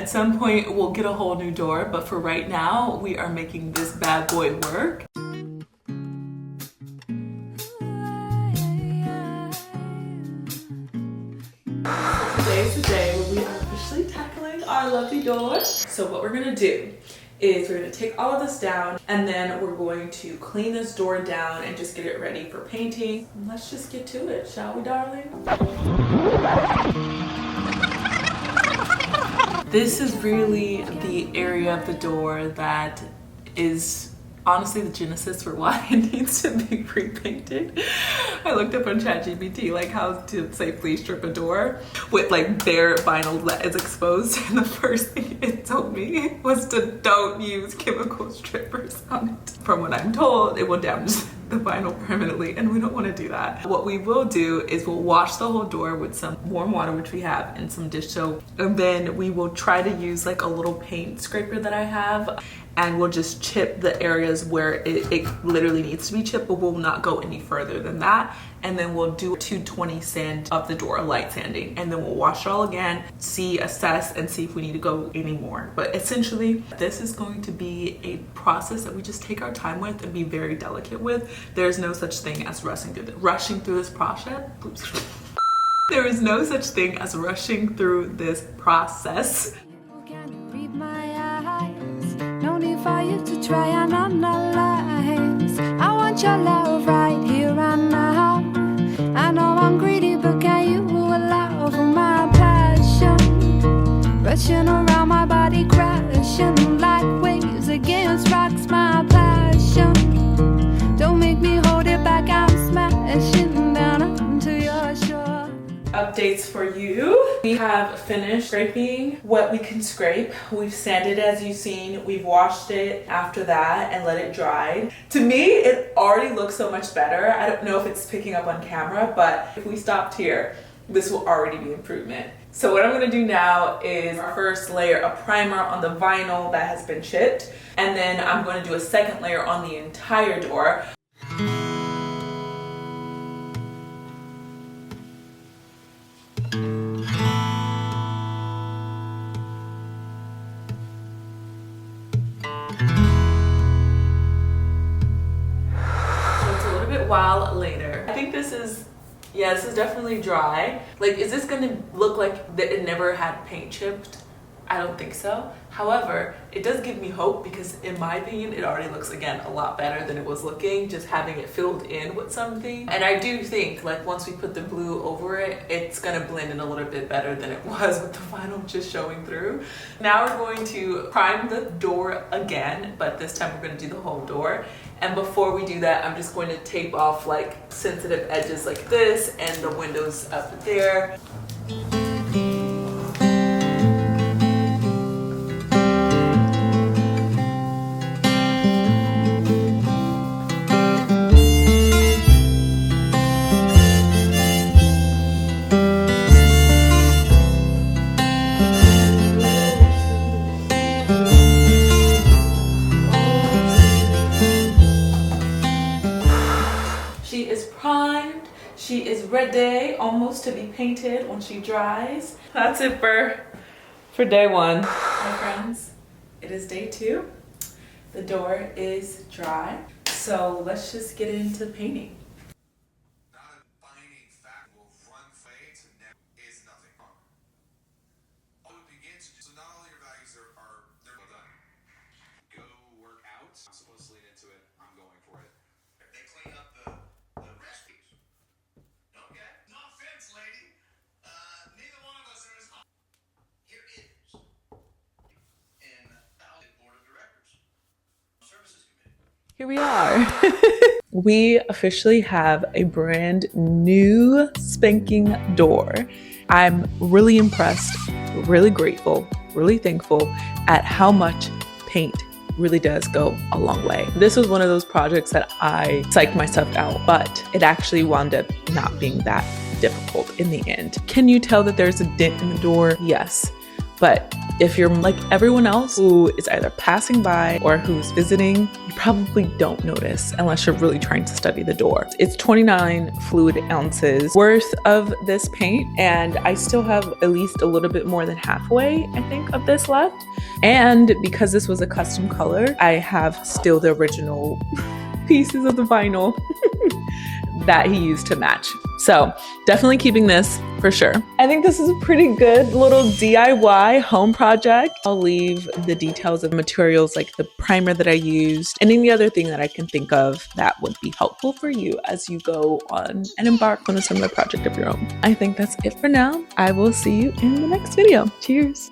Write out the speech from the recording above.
At some point we'll get a whole new door, but for right now we are making this bad boy work. Today's the day when we are officially tackling our lovely door. So what we're gonna do is we're gonna take all of this down and then we're going to clean this door down and just get it ready for painting. Let's just get to it, shall we, darling? This is really the area of the door that is honestly the genesis for why it needs to be repainted. I looked up on ChatGPT like how to safely strip a door with like bare vinyl that is exposed, and the first thing it told me was to don't use chemical strippers on it. From what I'm told, it will damage the vinyl permanently, and we don't want to do that. What we will do is we'll wash the whole door with some warm water, which we have, and some dish soap, and then we will try to use like a little paint scraper that I have, and we'll just chip the areas where it literally needs to be chipped, but we'll not go any further than that. And then we'll do 220 sand of the door, light sanding, and then we'll wash it all again, assess, and see if we need to go any more. But essentially, this is going to be a process that we just take our time with and be very delicate with. There's no such thing as rushing through this process. Oops. There is no such thing as rushing through this process. No need for you to try and analyze. I want your love right here and now. I know I'm greedy, but can you allow for my passion? Rushing around my body, crashing like waves against rocks. My passion. Don't make me hold it back. I'm smashing down onto your shore. Updates for you. We have finished scraping what we can scrape. We've sanded, as you've seen. We've washed it after that and let it dry. To me, it already looks so much better. I don't know if it's picking up on camera, but if we stopped here, this will already be improvement. So what I'm gonna do now is our first layer of primer on the vinyl that has been chipped, and then I'm gonna do a second layer on the entire door. While later. I think this is definitely dry. Like, is this gonna look like that it never had paint chipped? I don't think so. However, it does give me hope because in my opinion, it already looks, again, a lot better than it was looking, just having it filled in with something. And I do think, like, once we put the blue over it, it's gonna blend in a little bit better than it was with the vinyl just showing through. Now we're going to prime the door again, but this time we're gonna do the whole door. And before we do that, I'm just going to tape off like sensitive edges like this and the windows up there. She is ready, almost to be painted when she dries. That's it for day one. My friends, it is day two. The door is dry. So let's just get into painting. Not a binding fact will run fades and never is nothing wrong. All we begin to do, so not all your values are they're well done. Go work out. I'm supposed to lean into it. I'm going for it. They clean up the recipes. Okay. No offense, lady. Neither one of us are as hot. Here is in the board of directors. Services committee. Here we are. We officially have a brand new spanking door. I'm really impressed, really grateful, really thankful at how much paint really does go a long way. This was one of those projects that I psyched myself out, but it actually wound up not being that difficult in the end. Can you tell that there's a dent in the door? Yes. But if you're like everyone else who is either passing by or who's visiting, you probably don't notice unless you're really trying to study the door. It's 29 fluid ounces worth of this paint, and I still have at least a little bit more than halfway, I think, of this left. And because this was a custom color, I have still the original pieces of the vinyl that he used to match. So definitely keeping this for sure. I think this is a pretty good little DIY home project. I'll leave the details of materials like the primer that I used and any other thing that I can think of that would be helpful for you as you go on and embark on a similar project of your own. I think that's it for now. I will see you in the next video. Cheers.